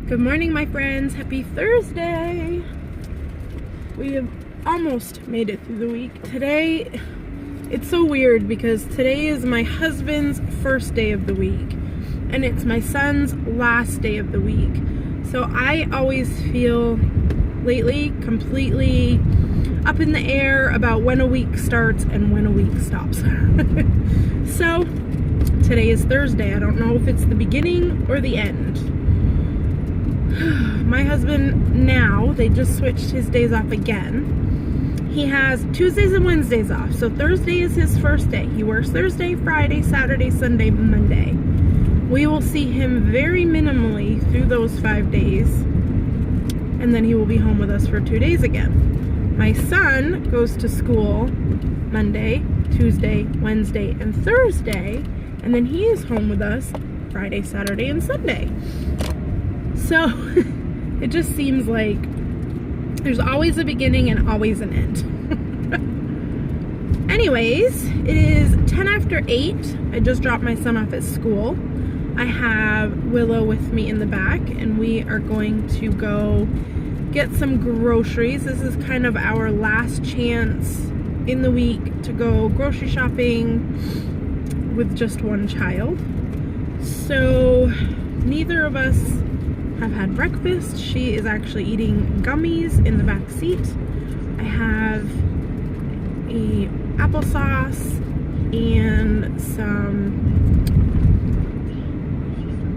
Good morning, my friends. Happy Thursday. We have almost made it through the week. Today, it's so weird because today is my husband's first day of the week and it's my son's last day of the week. So I always feel lately completely up in the air about when a week starts and when a week stops. So today is Thursday. I don't know if it's the beginning or the end. My husband now, they just switched his days off again. He has Tuesdays and Wednesdays off. So Thursday is his first day. He works Thursday, Friday, Saturday, Sunday, Monday. We will see him very minimally through those 5 days. And then he will be home with us for 2 days again. My son goes to school Monday, Tuesday, Wednesday, and Thursday. And then he is home with us Friday, Saturday, and Sunday. So it just seems like there's always a beginning and always an end. Anyways, it is 10 after 8. I just dropped my son off at school. I have Willow with me in the back and we are going to go get some groceries. This is kind of our last chance in the week to go grocery shopping with just one child. So neither of us have had breakfast. She is actually eating gummies in the back seat. I have a applesauce and some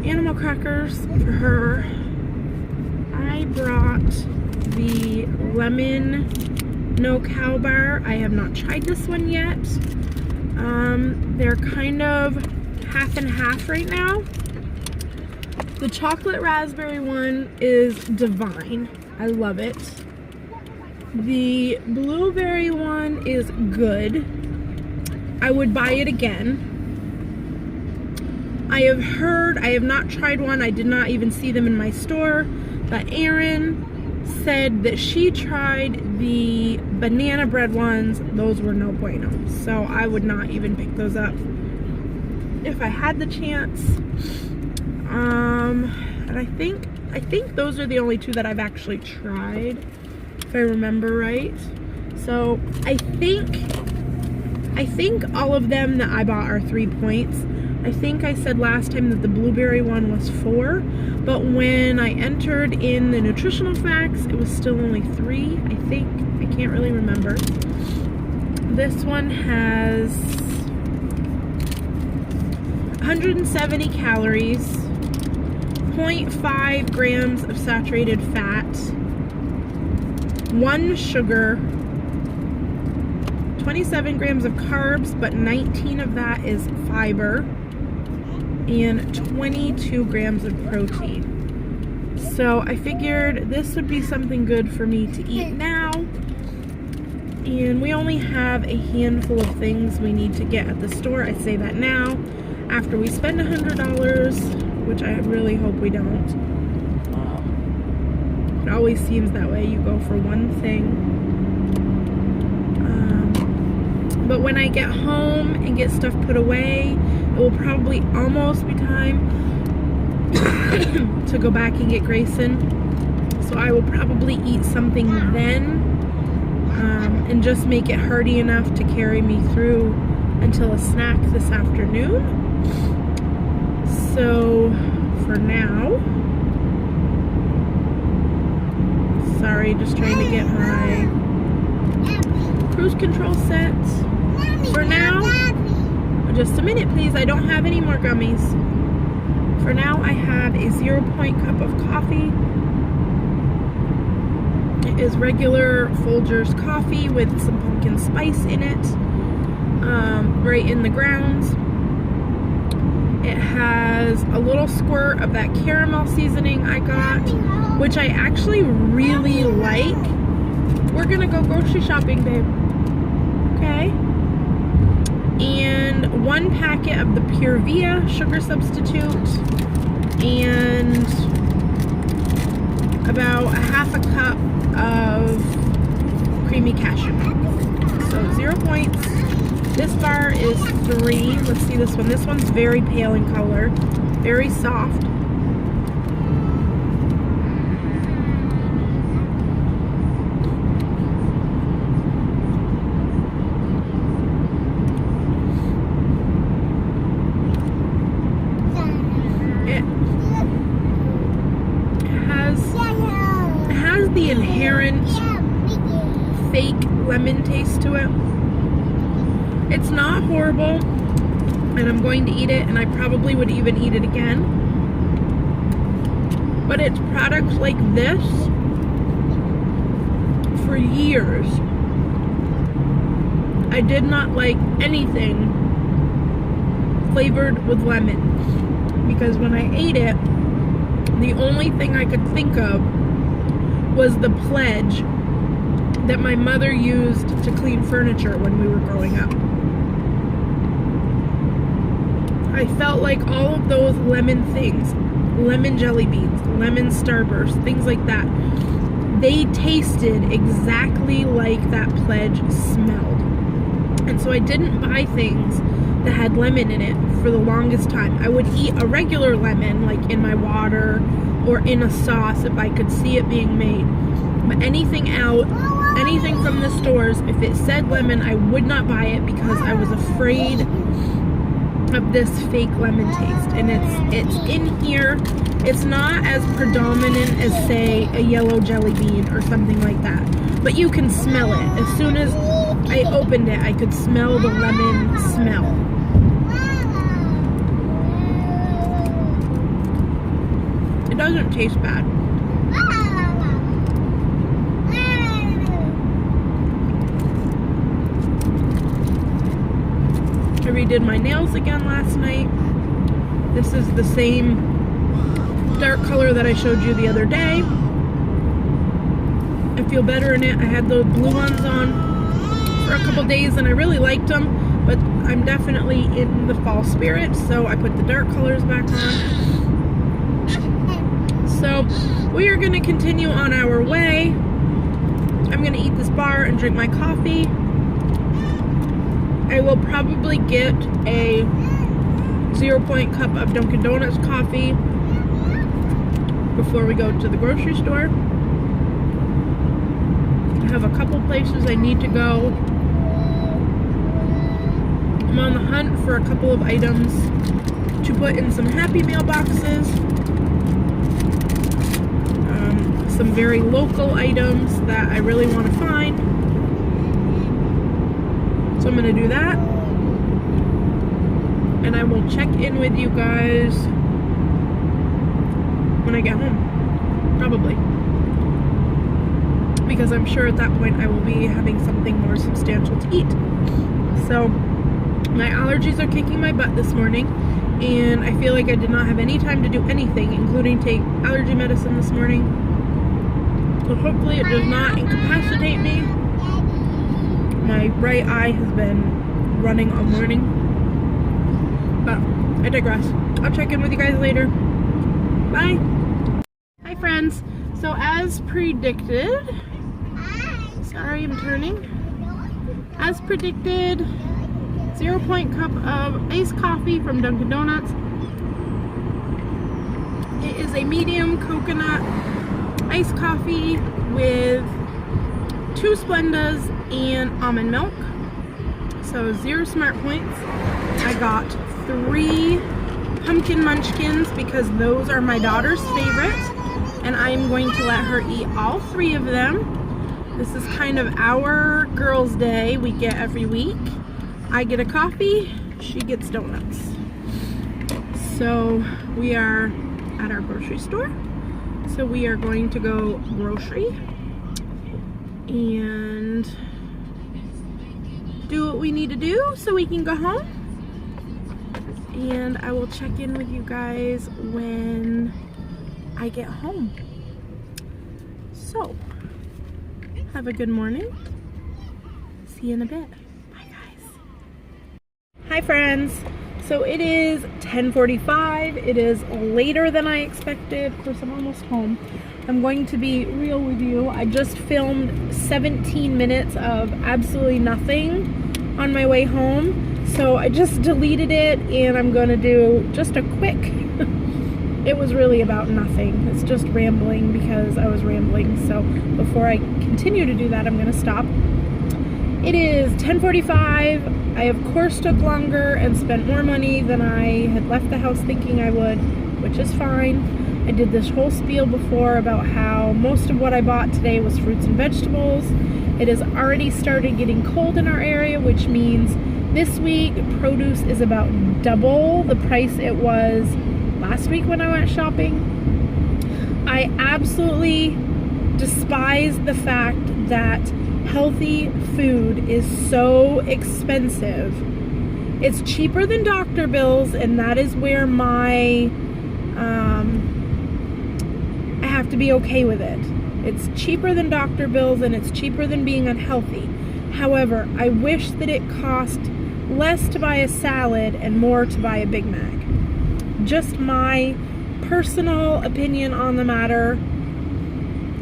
animal crackers for her. I brought the lemon no cow bar. I have not tried this one yet. They're kind of half and half right now. The chocolate raspberry one is divine. I love it. The blueberry one is good. I would buy it again. I have heard, I have not tried one. I did not even see them in my store. But Erin said that she tried the banana bread ones. Those were no bueno. So I would not even pick those up if I had the chance. And I think those are the only two that I've actually tried, if I remember right. So I think all of them that I bought are 3 points. I think I said last time that the blueberry one was 4, but when I entered in the nutritional facts, it was still only 3, I think. I can't really remember. This one has 170 calories, 0.5 grams of saturated fat, 1 sugar, 27 grams of carbs, but 19 of that is fiber, and 22 grams of protein. So I figured this would be something good for me to eat now. And we only have a handful of things we need to get at the store. I say that now. After we spend $100, which I really hope we don't. It always seems that way. You go for one thing. But when I get home and get stuff put away, it will probably almost be time to go back and get Grayson. So I will probably eat something then and just make it hearty enough to carry me through until a snack this afternoon. So for now, sorry, just trying to get my cruise control set. For now, just a minute please, I don't have any more gummies. For now, I have a 0 point cup of coffee. It is regular Folgers coffee with some pumpkin spice in it, right in the grounds. It has a little squirt of that caramel seasoning I got, which I actually really like. We're gonna go grocery shopping, babe. Okay? And 1 packet of the Pure Via sugar substitute, and about a half a cup of creamy cashew milk. So 0 points. This bar is 3. Let's see this one. This one's very pale in color, very soft. inherent fake lemon taste to it. It's not horrible, and I'm going to eat it, and I probably would even eat it again. But it's products like this for years. I did not like anything flavored with lemon, because when I ate it, the only thing I could think of was the pledge that my mother used to clean furniture when we were growing up. I felt like all of those lemon things, lemon jelly beans, lemon starburst, things like that, they tasted exactly like that pledge smelled. And so I didn't buy things that had lemon in it for the longest time. I would eat a regular lemon, like in my water or in a sauce if I could see it being made. But anything anything from the stores, if it said lemon, I would not buy it because I was afraid of this fake lemon taste. And it's in here. It's not as predominant as, say, a yellow jelly bean or something like that, but you can smell it. As soon as I opened it, I could smell the lemon smell. It doesn't taste bad. I redid my nails again last night. This is the same dark color that I showed you the other day. I feel better in it. I had those blue ones on for a couple days and I really liked them, but I'm definitely in the fall spirit, so I put the dark colors back on. So we are going to continue on our way. I'm going to eat this bar and drink my coffee. I will probably get a 0-point cup of Dunkin' Donuts coffee before we go to the grocery store. I have a couple places I need to go. I'm on the hunt for a couple of items to put in some Happy Meal boxes. Some very local items that I really want to find. So I'm going to do that. And I will check in with you guys when I get home. Probably. Because I'm sure at that point I will be having something more substantial to eat. So my allergies are kicking my butt this morning, and I feel like I did not have any time to do anything, including take allergy medicine this morning. So hopefully it does not incapacitate me. My right eye has been running all morning. But I digress. I'll check in with you guys later. Bye. Hi friends. So as predicted, sorry I'm turning. As predicted, 0-point cup of iced coffee from Dunkin' Donuts. It is a medium coconut iced coffee with 2 Splendas and almond milk. So 0 smart points. I got 3 pumpkin munchkins because those are my daughter's favorite, and I'm going to let her eat all 3 of them. This is kind of our girls' day we get every week. I get a coffee, she gets donuts. So we are at our grocery store. So we are going to go grocery and do what we need to do so we can go home. And I will check in with you guys when I get home. So, have a good morning. See you in a bit. Bye guys. Hi friends. So it is 10:45. It is later than I expected. Of course, I'm almost home. I'm going to be real with you. I just filmed 17 minutes of absolutely nothing on my way home. So I just deleted it and I'm going to do just a quick, it was really about nothing. It's just rambling because I was rambling. So before I continue to do that, I'm going to stop. It is 10:45. I of course took longer and spent more money than I had left the house thinking I would, which is fine. I did this whole spiel before about how most of what I bought today was fruits and vegetables. It has already started getting cold in our area, which means this week produce is about double the price it was last week when I went shopping. I absolutely despise the fact that healthy food is so expensive. It's cheaper than doctor bills, and that is where I have to be okay with it. It's cheaper than doctor bills, and it's cheaper than being unhealthy. However, I wish that it cost less to buy a salad and more to buy a Big Mac. Just my personal opinion on the matter.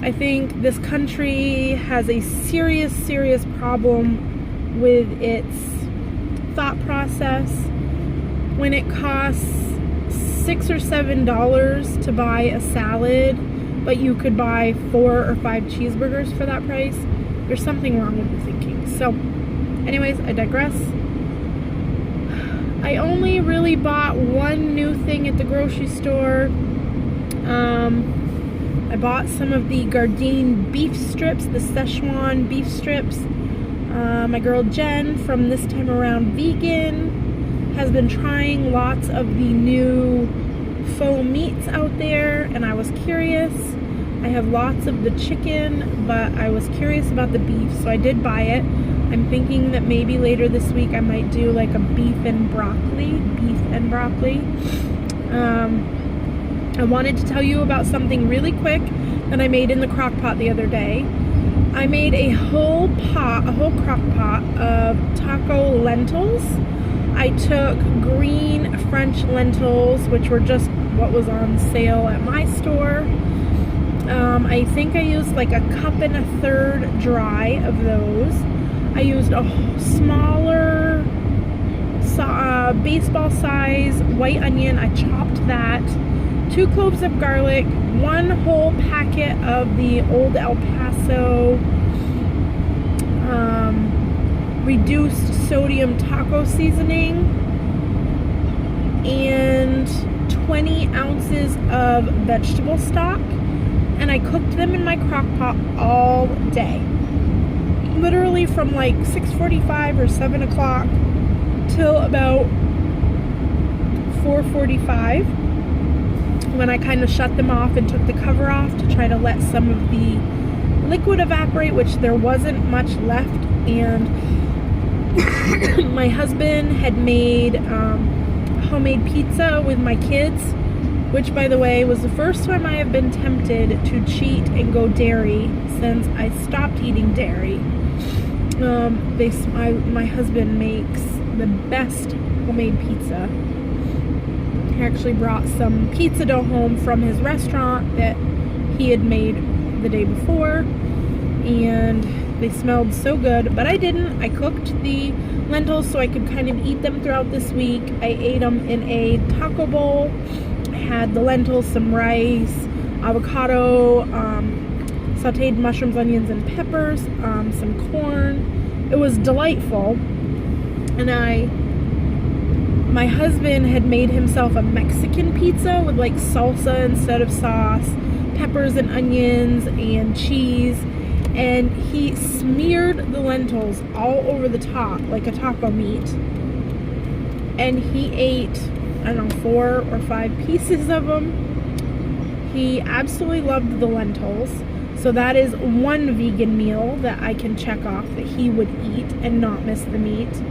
I think this country has a serious, serious problem with its thought process. When it costs $6 or $7 to buy a salad, but you could buy 4 or 5 cheeseburgers for that price, there's something wrong with your thinking. So, anyways, I digress. I only really bought one new thing at the grocery store. I bought some of the Gardein beef strips, the Szechuan beef strips. My girl Jen from This Time Around Vegan has been trying lots of the new faux meats out there, and I was curious. I have lots of the chicken, but I was curious about the beef, so I did buy it. I'm thinking that maybe later this week I might do like a beef and broccoli. I wanted to tell you about something really quick that I made in the crock pot the other day. I made a whole crock pot of taco lentils. I took green French lentils, which were just what was on sale at my store. I think I used like a cup and a third dry of those. I used a smaller baseball size white onion. I chopped that. 2 cloves of garlic, 1 whole packet of the Old El Paso reduced sodium taco seasoning, and 20 ounces of vegetable stock. And I cooked them in my crock pot all day. Literally from like 6:45 or 7 o'clock till about 4:45, when I kind of shut them off and took the cover off to try to let some of the liquid evaporate, which there wasn't much left. And my husband had made homemade pizza with my kids, which, by the way, was the first time I have been tempted to cheat and go dairy since I stopped eating dairy. My husband makes the best homemade pizza. He actually brought some pizza dough home from his restaurant that he had made the day before, and they smelled so good, but I didn't. I cooked the lentils so I could kind of eat them throughout this week. I ate them in a taco bowl. I had the lentils, some rice, avocado, sauteed mushrooms, onions, and peppers, some corn. It was delightful. And my husband had made himself a Mexican pizza with like salsa instead of sauce, peppers and onions and cheese, and he smeared the lentils all over the top like a taco meat, and he ate, I don't know, 4 or 5 pieces of them. He absolutely loved the lentils, so that is one vegan meal that I can check off that he would eat and not miss the meat.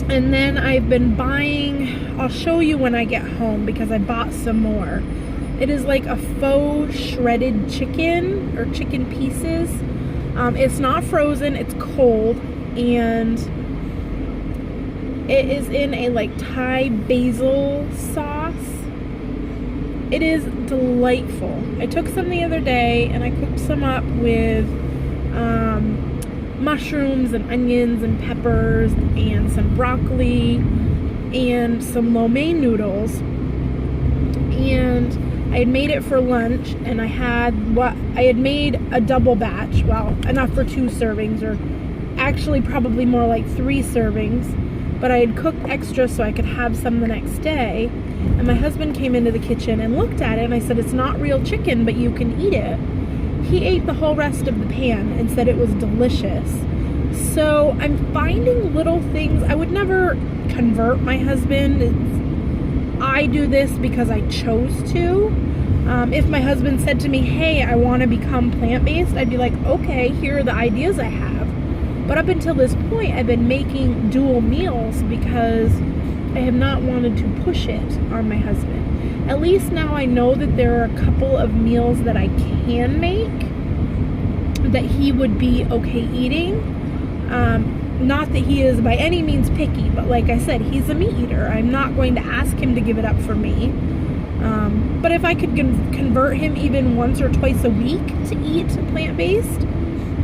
And then I've been buying, I'll show you when I get home because I bought some more. It is like a faux shredded chicken or chicken pieces. It's not frozen, it's cold, and it is in a like Thai basil sauce. It is delightful. I took some the other day and I cooked some up with mushrooms and onions and peppers and some broccoli and some lo mein noodles, and I had made it for lunch, and I had made a double batch, well, enough for 2 servings, or actually probably more like 3 servings. but I had cooked extra so I could have some the next day. And my husband came into the kitchen and looked at it, and I said, it's not real chicken, but you can eat it. He ate the whole rest of the pan and said it was delicious. So I'm finding little things. I would never convert my husband. I do this because I chose to. If my husband said to me, hey, I want to become plant-based, I'd be like, okay, here are the ideas I have. But up until this point, I've been making dual meals because I have not wanted to push it on my husband. At least now I know that there are a couple of meals that I can make that he would be okay eating. Not that he is by any means picky, but like I said, he's a meat eater. I'm not going to ask him to give it up for me. But if I could convert him even once or twice a week to eat plant-based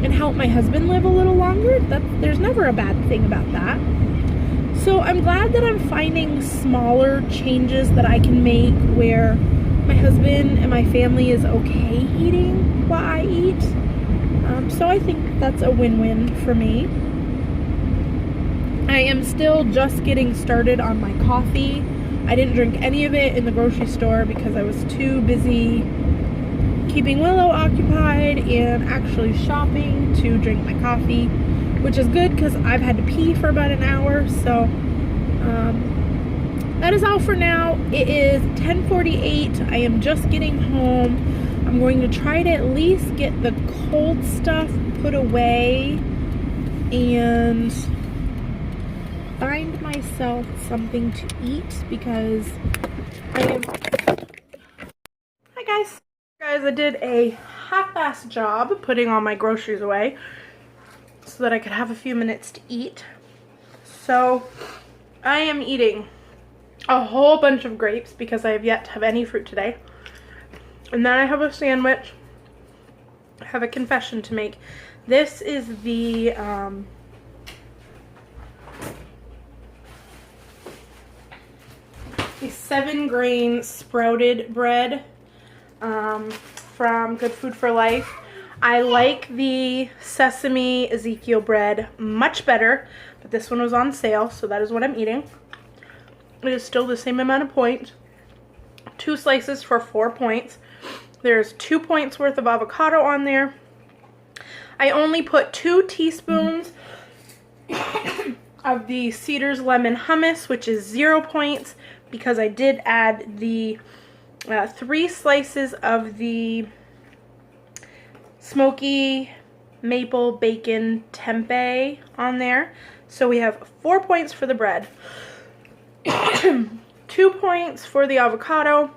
and help my husband live a little longer, there's never a bad thing about that. So I'm glad that I'm finding smaller changes that I can make where my husband and my family is okay eating what I eat. So I think that's a win-win for me. I am still just getting started on my coffee. I didn't drink any of it in the grocery store because I was too busy keeping Willow occupied and actually shopping to drink my coffee, which is good because I've had to pee for about an hour. So that is all for now. It is 10:48. I am just getting home. I'm going to try to at least get the cold stuff put away and find myself something to eat because I am... Hi guys. Guys, I did a half-assed job putting all my groceries away so that I could have a few minutes to eat. So I am eating a whole bunch of grapes because I have yet to have any fruit today. And then I have a sandwich. I have a confession to make. This is the the 7-grain sprouted bread from Good Food for Life. I like the sesame Ezekiel bread much better, but this one was on sale, so that is what I'm eating. It is still the same amount of points. 2 slices for 4 points. There's 2 points worth of avocado on there. I only put 2 teaspoons of the Cedars lemon hummus, which is 0 points, because I did add the 3 slices of the smoky maple bacon tempeh on there. So we have 4 points for the bread, 2 points for the avocado,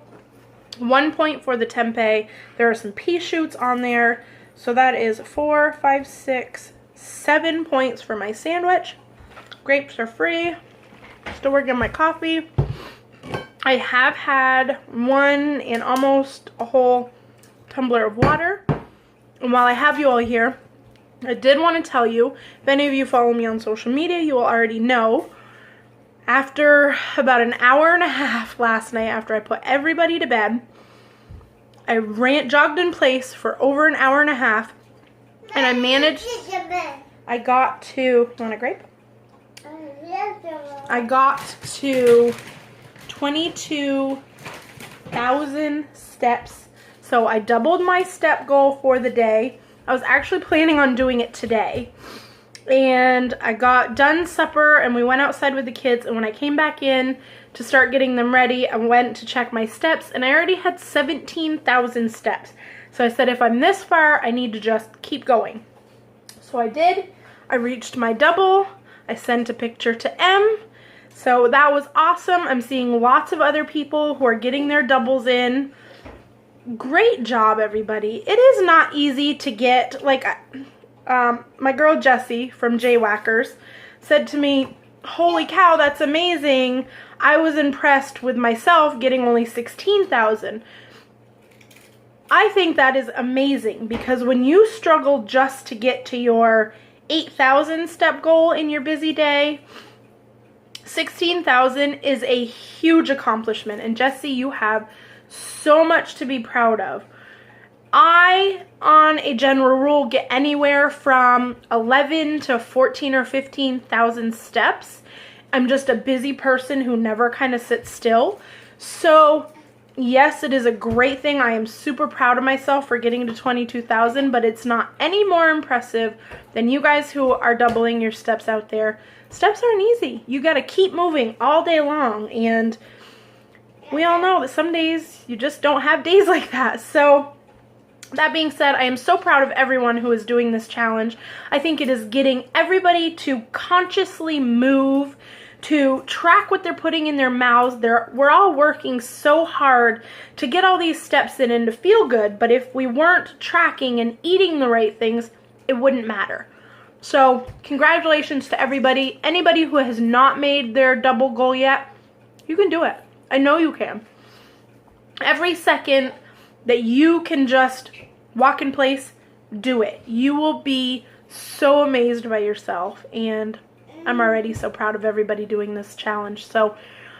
1 point for the tempeh. There are some pea shoots on there. So that is 4, 5, 6, 7 points for my sandwich. Grapes are free. Still working on my coffee. I have had 1 and almost a whole tumbler of water. And while I have you all here, I did want to tell you, if any of you follow me on social media, you will already know, after about an hour and a half last night, after I put everybody to bed, I jogged in place for over an hour and a half, and I managed, I got to, you want a grape? I got to 22,000 steps. So I doubled my step goal for the day. I was actually planning on doing it today. And I got done supper and we went outside with the kids, and when I came back in to start getting them ready, I went to check my steps and I already had 17,000 steps. So I said, if I'm this far, I need to just keep going. So I did. I reached my double. I sent a picture to M. So that was awesome. I'm seeing lots of other people who are getting their doubles in. Great job, everybody. It is not easy to get, like, my girl Jessie from Jaywhackers said to me, holy cow, that's amazing. I was impressed with myself getting only 16,000. I think that is amazing, because when you struggle just to get to your 8,000 step goal in your busy day, 16,000 is a huge accomplishment. And Jessie, you have so much to be proud of. I, on a general rule, get anywhere from 11 to 14 or 15,000 steps. I'm just a busy person who never kind of sits still. So yes, it is a great thing. I am super proud of myself for getting to 22,000, but it's not any more impressive than you guys who are doubling your steps out there. Steps aren't easy. You got to keep moving all day long, and we all know that some days you just don't have days like that. So that being said, I am so proud of everyone who is doing this challenge. I think it is getting everybody to consciously move, to track what they're putting in their mouths. We're all working so hard to get all these steps in and to feel good, but if we weren't tracking and eating the right things, it wouldn't matter. So congratulations to everybody. Anybody who has not made their double goal yet, you can do it. I know you can. Every second that you can just walk in place, do it. You will be so amazed by yourself, and I'm already so proud of everybody doing this challenge. So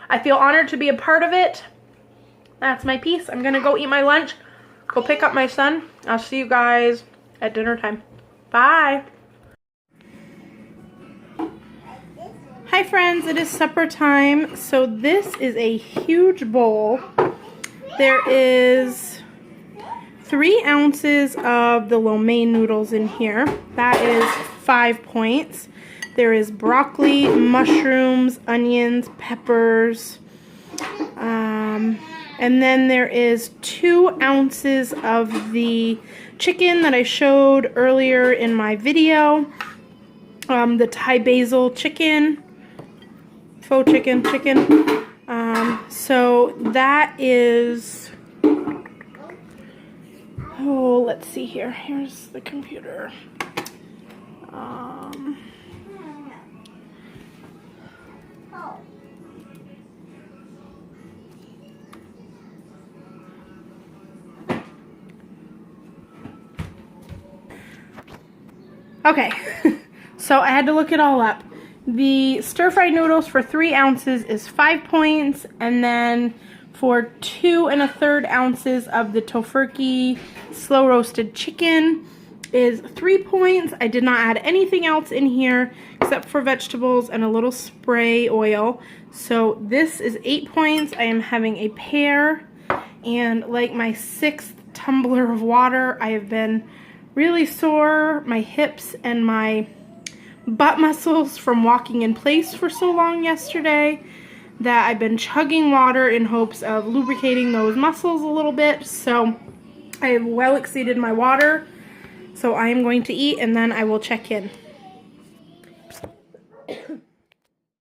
I feel honored to be a part of it. That's my piece. I'm gonna go eat my lunch, go pick up my son. I'll see you guys at dinner time. Bye. Hi friends, it is supper time. So this is a huge bowl. There is 3 ounces of the lo mein noodles in here. That is 5 points. There is broccoli, mushrooms, onions, peppers, and then there is 2 ounces of the chicken that I showed earlier in my video, the Thai basil chicken, faux chicken. So that is, oh, let's see here. Here's the computer. Okay, so I had to look it all up. The stir-fried noodles for 3 ounces is 5 points, and then for 2 1/3 ounces of the tofurkey slow roasted chicken is 3 points. I did not add anything else in here except for vegetables and a little spray oil. So this is 8 points. I am having a pear and like my 6th tumbler of water. I have been really sore, my hips and my butt muscles from walking in place for so long yesterday that I've been chugging water in hopes of lubricating those muscles a little bit. So I have well exceeded my water. So I am going to eat and then I will check in.